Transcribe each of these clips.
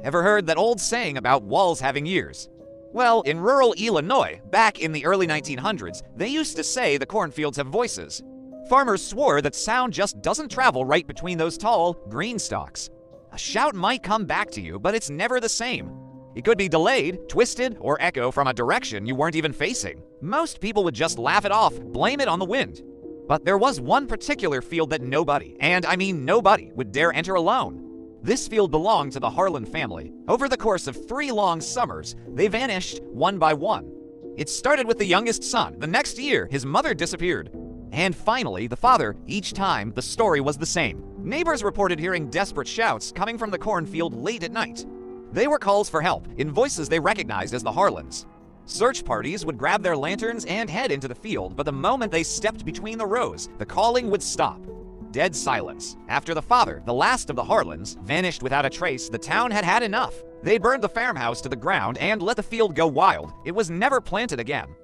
Ever heard that old saying about walls having ears? Well, in rural Illinois, back in the early 1900s, they used to say the cornfields have voices. Farmers swore that sound just doesn't travel right between those tall, green stalks. A shout might come back to you, but it's never the same. It could be delayed, twisted, or echo from a direction you weren't even facing. Most people would just laugh it off, blame it on the wind. But there was one particular field that nobody, and I mean nobody, would dare enter alone. This field belonged to the Harlan family. Over the course of 3 long summers, they vanished one by one. It started with the youngest son. The next year, his mother disappeared. And finally, the father. Each time, the story was the same. Neighbors reported hearing desperate shouts coming from the cornfield late at night. They were calls for help, in voices they recognized as the Harlans. Search parties would grab their lanterns and head into the field, but the moment they stepped between the rows, the calling would stop. Dead silence. After the father, the last of the Harlans, vanished without a trace, the town had had enough. They burned the farmhouse to the ground and let the field go wild. It was never planted again.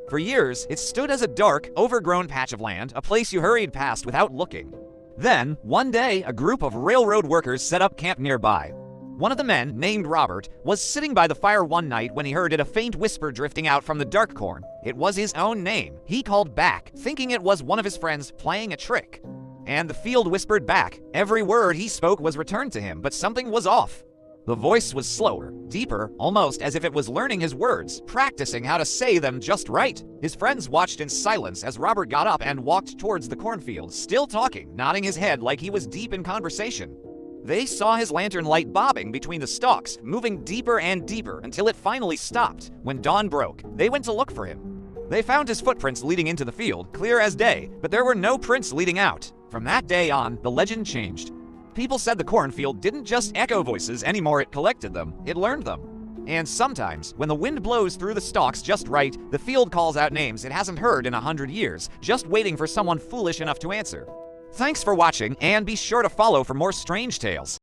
For years, it stood as a dark, overgrown patch of land, a place you hurried past without looking. Then, one day, a group of railroad workers set up camp nearby. One of the men, named Robert, was sitting by the fire one night when he heard a faint whisper drifting out from the dark corn. It was his own name. He called back, thinking it was one of his friends playing a trick. And the field whispered back. Every word he spoke was returned to him, but something was off. The voice was slower, deeper, almost as if it was learning his words, practicing how to say them just right. His friends watched in silence as Robert got up and walked towards the cornfield, still talking, nodding his head like he was deep in conversation. They saw his lantern light bobbing between the stalks, moving deeper and deeper until it finally stopped. When dawn broke, they went to look for him. They found his footprints leading into the field, clear as day, but there were no prints leading out. From that day on, the legend changed. People said the cornfield didn't just echo voices anymore, it collected them, it learned them. And sometimes, when the wind blows through the stalks just right, the field calls out names it hasn't heard in 100 years, just waiting for someone foolish enough to answer. Thanks for watching, and be sure to follow for more strange tales.